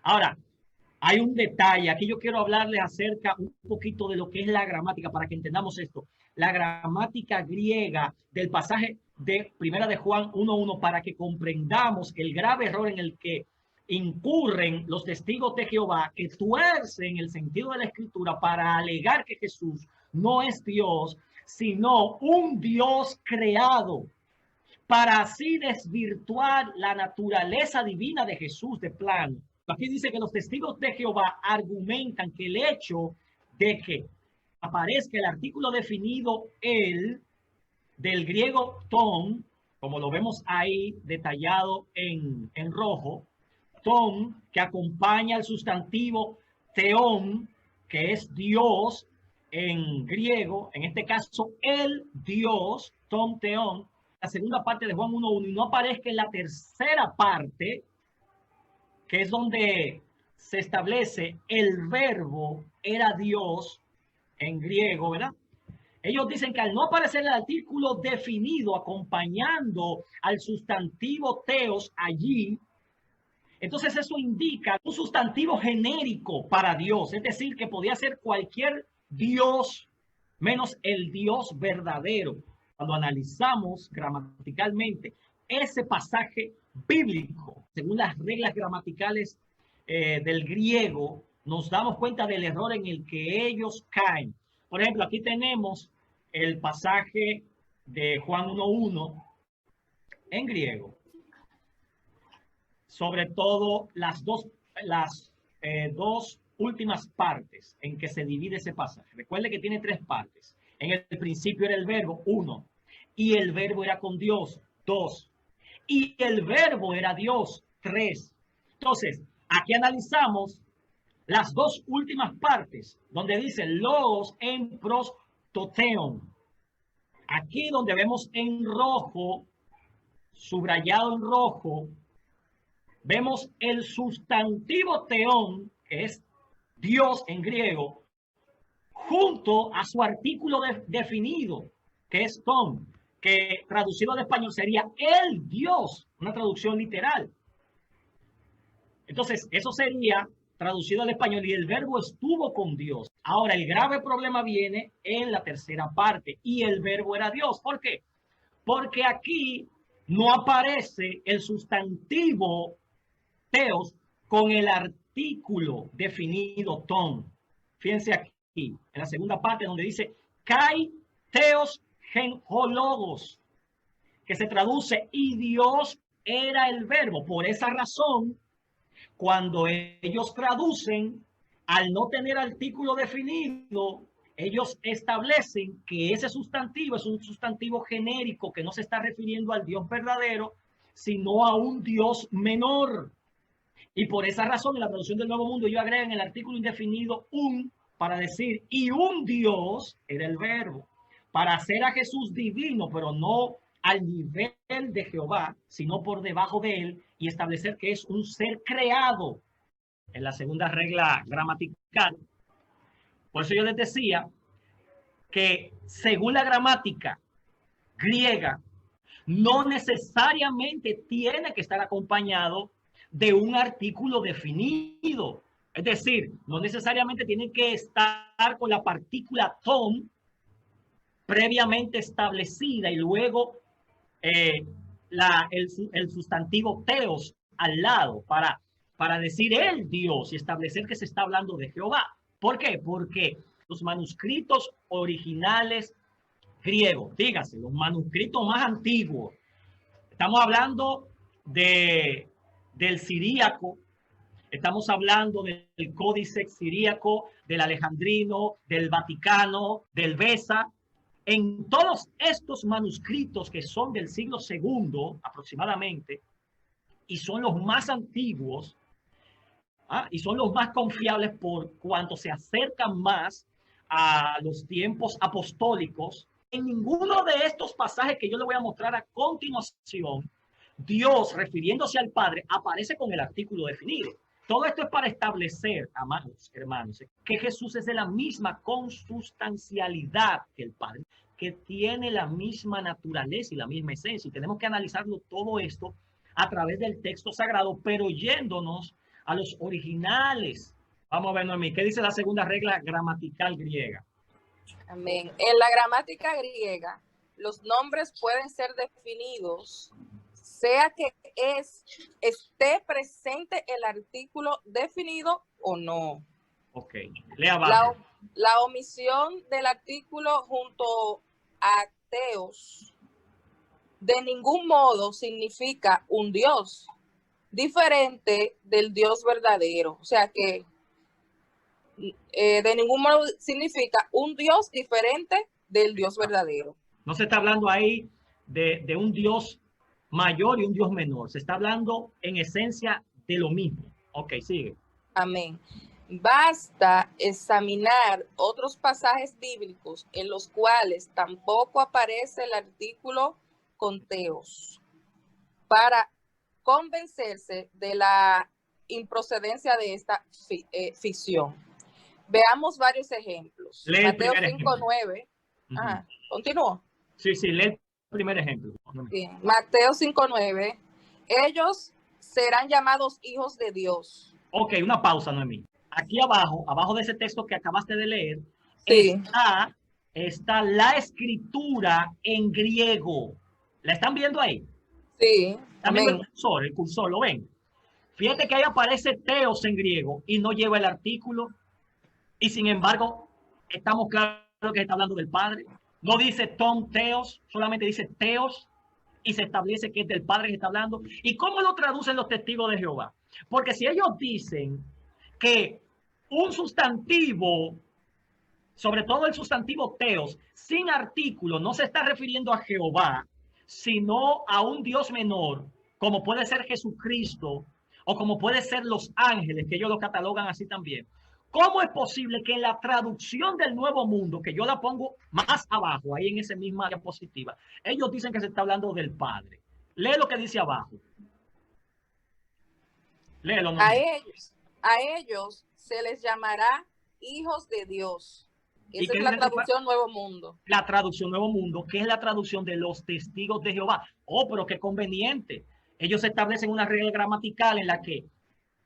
Ahora, hay un detalle. Aquí yo quiero hablarles acerca un poquito de lo que es la gramática para que entendamos esto. La gramática griega del pasaje de Primera de Juan 1:1 para que comprendamos el grave error en el que incurren los testigos de Jehová que tuercen el sentido de la escritura para alegar que Jesús no es Dios, sino un Dios creado, para así desvirtuar la naturaleza divina de Jesús de plano. Aquí dice que los testigos de Jehová argumentan que el hecho de que aparezca el artículo definido el del griego ton, como lo vemos ahí detallado en rojo, ton que acompaña al sustantivo theon, que es Dios en griego, en este caso el Dios, ton theon, la segunda parte de Juan 1:1 y no aparezca en la tercera parte, que es donde se establece el verbo era Dios en griego, ¿verdad? Ellos dicen que al no aparecer el artículo definido acompañando al sustantivo teos allí, entonces eso indica un sustantivo genérico para Dios, es decir, que podía ser cualquier Dios menos el Dios verdadero. Cuando analizamos gramaticalmente ese pasaje bíblico, según las reglas gramaticales del griego, nos damos cuenta del error en el que ellos caen. Por ejemplo, aquí tenemos el pasaje de Juan 1:1 en griego, sobre todo las dos últimas partes en que se divide ese pasaje. Recuerde que tiene tres partes. En el principio era el verbo, 1, y el verbo era con Dios, 2, y el verbo era Dios, 3. Entonces, aquí analizamos las dos últimas partes, donde dice logos en pros toteon. Aquí donde vemos en rojo, subrayado en rojo, vemos el sustantivo teón, que es Dios en griego, junto a su artículo definido, que es ton, que traducido al español sería el Dios, una traducción literal. Entonces, eso sería traducido al español y el verbo estuvo con Dios. Ahora, el grave problema viene en la tercera parte y el verbo era Dios. ¿Por qué? Porque aquí no aparece el sustantivo teos con el artículo definido ton. Fíjense aquí, en la segunda parte donde dice kai teos genhologos, que se traduce y Dios era el verbo. Por esa razón, cuando ellos traducen, al no tener artículo definido, ellos establecen que ese sustantivo es un sustantivo genérico que no se está refiriendo al Dios verdadero, sino a un Dios menor. Y por esa razón, en la traducción del Nuevo Mundo, ellos agregan el artículo indefinido un para decir, y un Dios era el verbo, para hacer a Jesús divino, pero no al nivel de Jehová, sino por debajo de él, y establecer que es un ser creado en la segunda regla gramatical. Por eso yo les decía que según la gramática griega, no necesariamente tiene que estar acompañado de un artículo definido. Es decir, no necesariamente tiene que estar con la partícula ton previamente establecida y luego el sustantivo teos al lado para decir el Dios y establecer que se está hablando de Jehová. ¿Por qué? Porque los manuscritos originales griegos, dígase, los manuscritos más antiguos, estamos hablando del siríaco, estamos hablando del códice siríaco, del alejandrino, del vaticano, del Besa. En todos estos manuscritos que son del siglo II aproximadamente, y son los más antiguos, y son los más confiables por cuanto se acercan más a los tiempos apostólicos, en ninguno de estos pasajes que yo le voy a mostrar a continuación, Dios, refiriéndose al Padre, aparece con el artículo definido. Todo esto es para establecer, amados hermanos, que Jesús es de la misma consustancialidad que el Padre, que tiene la misma naturaleza y la misma esencia. Y tenemos que analizarlo todo esto a través del texto sagrado, pero yéndonos a los originales. Vamos a ver, Noemí, ¿qué dice la segunda regla gramatical griega? Amén. En la gramática griega, los nombres pueden ser definidos, sea que esté presente el artículo definido o no. Ok, lea abajo. La omisión del artículo junto a teos de ningún modo significa un Dios diferente del Dios verdadero. O sea que de ningún modo significa un Dios diferente del Dios verdadero. No se está hablando ahí de un Dios mayor y un Dios menor. Se está hablando en esencia de lo mismo. Ok, sigue. Amén. Basta examinar otros pasajes bíblicos en los cuales tampoco aparece el artículo con teos para convencerse de la improcedencia de esta ficción. Veamos varios ejemplos. Lee Mateo 5:9. ¿Continúo? Sí, lee el primer ejemplo. Bien. Mateo 5:9. Ellos serán llamados hijos de Dios. Ok, una pausa, Noemí. Aquí abajo de ese texto que acabaste de leer, sí, está la escritura en griego. ¿La están viendo ahí? Sí. ¿Están viendo el cursor? ¿Lo ven? Fíjate que ahí aparece teos en griego y no lleva el artículo. Y sin embargo, estamos claros que está hablando del Padre. No dice ton teos, solamente dice teos y se establece que es del Padre que está hablando. ¿Y cómo lo traducen los testigos de Jehová? Porque si ellos dicen que un sustantivo, sobre todo el sustantivo teos, sin artículo, no se está refiriendo a Jehová, sino a un Dios menor, como puede ser Jesucristo o como puede ser los ángeles, que ellos lo catalogan así también. ¿Cómo es posible que en la traducción del Nuevo Mundo, que yo la pongo más abajo, ahí en esa misma diapositiva, ellos dicen que se está hablando del Padre? Lee lo que dice abajo. Léelo. ¿No? A ellos se les llamará hijos de Dios. Esa es la traducción Nuevo Mundo. La traducción Nuevo Mundo, que es la traducción de los testigos de Jehová. Oh, pero qué conveniente. Ellos establecen una regla gramatical en la que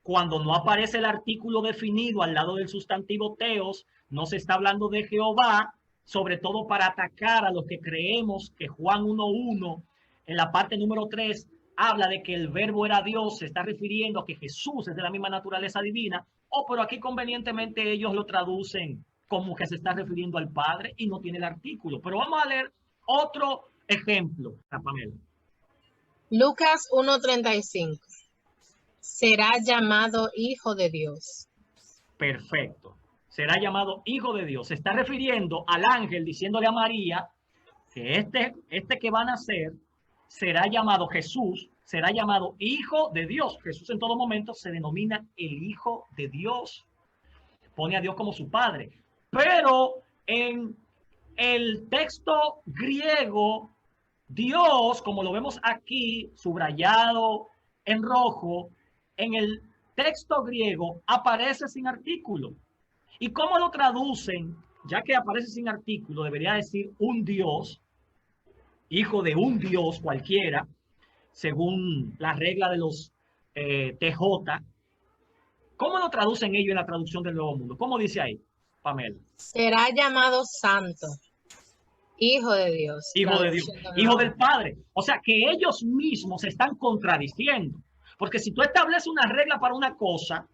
cuando no aparece el artículo definido al lado del sustantivo teos, no se está hablando de Jehová, sobre todo para atacar a los que creemos que Juan 1:1, en la parte número 3, habla de que el verbo era Dios, se está refiriendo a que Jesús es de la misma naturaleza divina. Oh, pero aquí convenientemente ellos lo traducen como que se está refiriendo al Padre y no tiene el artículo. Pero vamos a leer otro ejemplo, Pamela. Lucas 1:35. Será llamado hijo de Dios. Perfecto. Será llamado hijo de Dios. Se está refiriendo al ángel diciéndole a María que este que va a nacer será llamado Jesús, será llamado hijo de Dios. Jesús en todo momento se denomina el hijo de Dios. Pone a Dios como su padre. Pero en el texto griego, Dios, como lo vemos aquí, subrayado en rojo, en el texto griego aparece sin artículo. ¿Y cómo lo traducen? Ya que aparece sin artículo, debería decir un Dios, hijo de un Dios cualquiera, según la regla de los TJ. ¿Cómo lo traducen ellos en la traducción del Nuevo Mundo? ¿Cómo dice ahí, Pamela? Será llamado santo, hijo de Dios. Hijo de Dios, hijo del Padre. O sea que ellos mismos se están contradiciendo. Porque si tú estableces una regla para una cosa,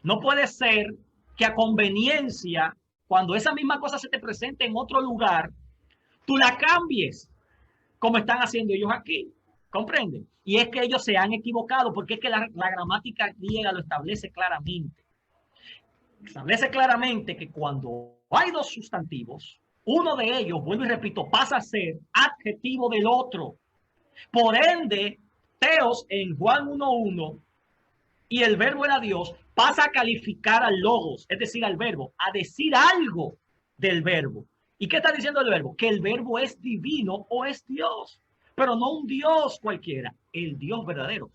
no puede ser que a conveniencia, cuando esa misma cosa se te presente en otro lugar, tú la cambies, como están haciendo ellos aquí. ¿Comprenden? Y es que ellos se han equivocado, porque es que la gramática griega lo establece claramente. Establece claramente que cuando hay dos sustantivos, uno de ellos, vuelvo y repito, pasa a ser adjetivo del otro. Por ende, teos en Juan 1:1 y el verbo era Dios, pasa a calificar al logos, es decir, al verbo, a decir algo del verbo. ¿Y qué está diciendo el verbo? Que el verbo es divino o es Dios, pero no un Dios cualquiera, el Dios verdadero.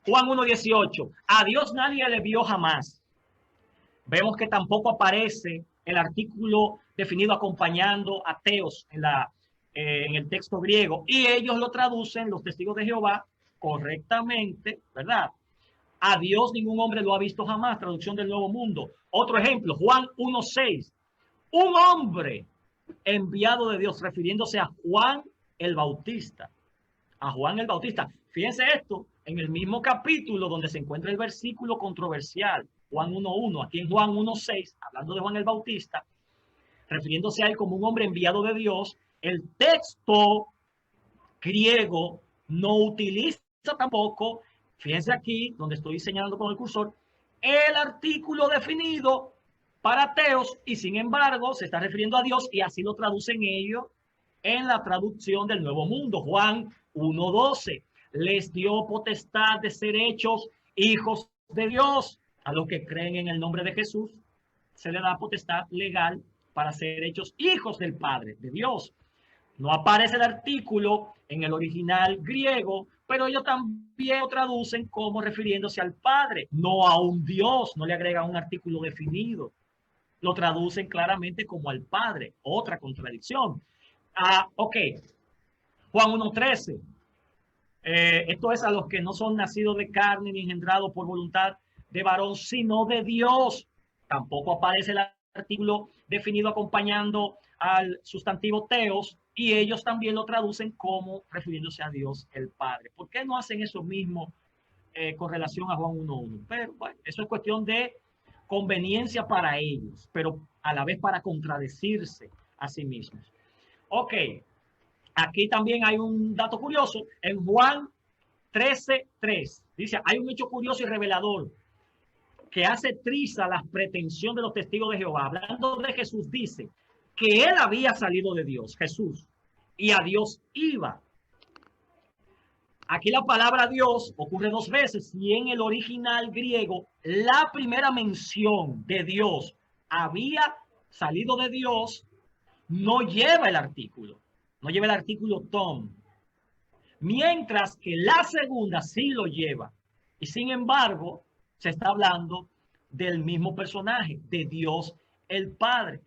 Juan 1:18, a Dios nadie le vio jamás. Vemos que tampoco aparece el artículo definido acompañando a teos en el texto griego, y ellos lo traducen, los testigos de Jehová, correctamente, ¿verdad? A Dios ningún hombre lo ha visto jamás, traducción del Nuevo Mundo. Otro ejemplo, Juan 1:6. Un hombre enviado de Dios, refiriéndose a Juan el Bautista. A Juan el Bautista. Fíjense esto, en el mismo capítulo donde se encuentra el versículo controversial, Juan 1:1, aquí en Juan 1:6, hablando de Juan el Bautista, refiriéndose a él como un hombre enviado de Dios, el texto griego no utiliza tampoco, fíjense aquí donde estoy señalando con el cursor, el artículo definido para teos, y sin embargo se está refiriendo a Dios, y así lo traducen ellos en la traducción del Nuevo Mundo. Juan 1:12, les dio potestad de ser hechos hijos de Dios. A los que creen en el nombre de Jesús se le da potestad legal para ser hechos hijos del Padre, de Dios. No aparece el artículo en el original griego, pero ellos también lo traducen como refiriéndose al Padre, no a un Dios, no le agregan un artículo definido. Lo traducen claramente como al Padre. Otra contradicción. Ok. Juan 1:13. Esto es a los que no son nacidos de carne ni engendrados por voluntad de varón, sino de Dios. Tampoco aparece el artículo definido acompañando al sustantivo teos, y ellos también lo traducen como refiriéndose a Dios el Padre. ¿Por qué no hacen eso mismo con relación a Juan 1:1? Pero bueno, eso es cuestión de conveniencia para ellos, pero a la vez para contradecirse a sí mismos. Ok, aquí también hay un dato curioso. En Juan 13:3 dice, hay un hecho curioso y revelador que hace triza la pretensión de los testigos de Jehová. Hablando de Jesús, dice que él había salido de Dios, Jesús, y a Dios iba. Aquí la palabra Dios ocurre 2 veces, y en el original griego la primera mención de Dios había salido de Dios no lleva el artículo, no lleva el artículo tom, mientras que la segunda sí lo lleva, y sin embargo se está hablando del mismo personaje, de Dios el Padre.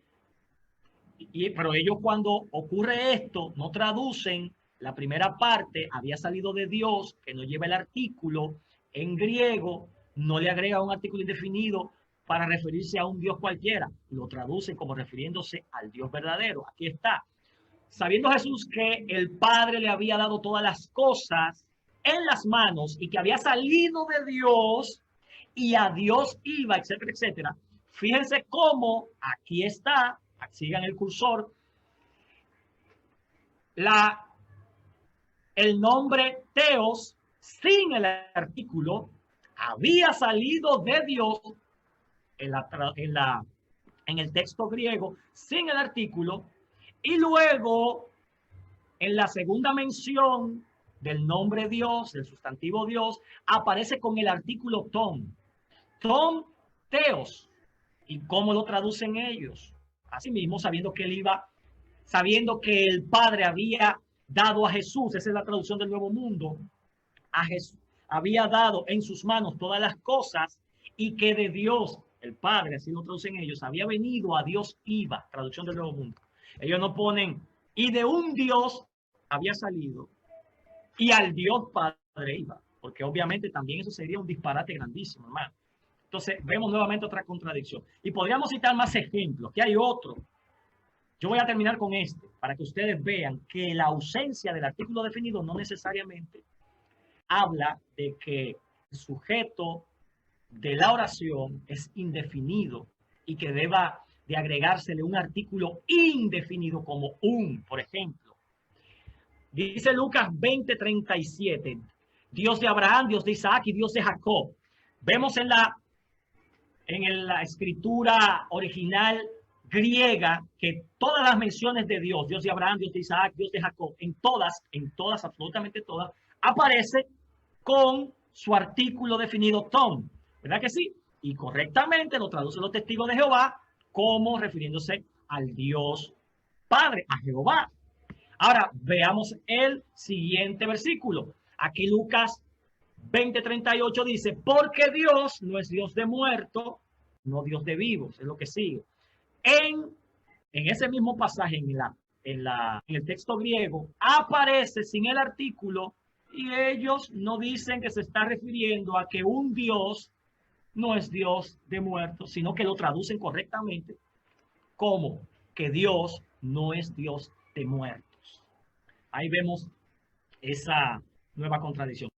Pero ellos, cuando ocurre esto, no traducen la primera parte, había salido de Dios, que no lleva el artículo en griego, no le agrega un artículo indefinido para referirse a un Dios cualquiera, lo traducen como refiriéndose al Dios verdadero. Aquí está. Sabiendo Jesús que el Padre le había dado todas las cosas en las manos y que había salido de Dios y a Dios iba, etcétera, etcétera. Fíjense cómo aquí está, sigan el cursor, el nombre teos sin el artículo había salido de Dios en el texto griego sin el artículo, y luego en la segunda mención del nombre Dios, del sustantivo Dios, aparece con el artículo tom teos. ¿Y cómo lo traducen ellos? Asimismo, sabiendo que el Padre había dado a Jesús, esa es la traducción del Nuevo Mundo, a Jesús, había dado en sus manos todas las cosas, y que de Dios, el Padre, así lo traducen ellos, había venido, a Dios iba, traducción del Nuevo Mundo. Ellos no ponen, y de un Dios había salido, y al Dios Padre iba, porque obviamente también eso sería un disparate grandísimo, hermano. Entonces, vemos nuevamente otra contradicción. Y podríamos citar más ejemplos, que hay otro. Yo voy a terminar con este, para que ustedes vean que la ausencia del artículo definido no necesariamente habla de que el sujeto de la oración es indefinido y que deba de agregársele un artículo indefinido como un, por ejemplo. Dice Lucas 20:37, Dios de Abraham, Dios de Isaac y Dios de Jacob. Vemos en la escritura original griega que todas las menciones de Dios, Dios de Abraham, Dios de Isaac, Dios de Jacob, en todas, absolutamente todas, aparece con su artículo definido tom, ¿verdad que sí? Y correctamente lo traducen los testigos de Jehová como refiriéndose al Dios Padre, a Jehová. Ahora veamos el siguiente versículo. Aquí Lucas 20:38 dice, porque Dios no es Dios de muertos, no Dios de vivos, es lo que sigue. En ese mismo pasaje, en el texto griego, aparece sin el artículo Y ellos no dicen que se está refiriendo a que un Dios no es Dios de muertos, sino que lo traducen correctamente como que Dios no es Dios de muertos. Ahí vemos esa nueva contradicción.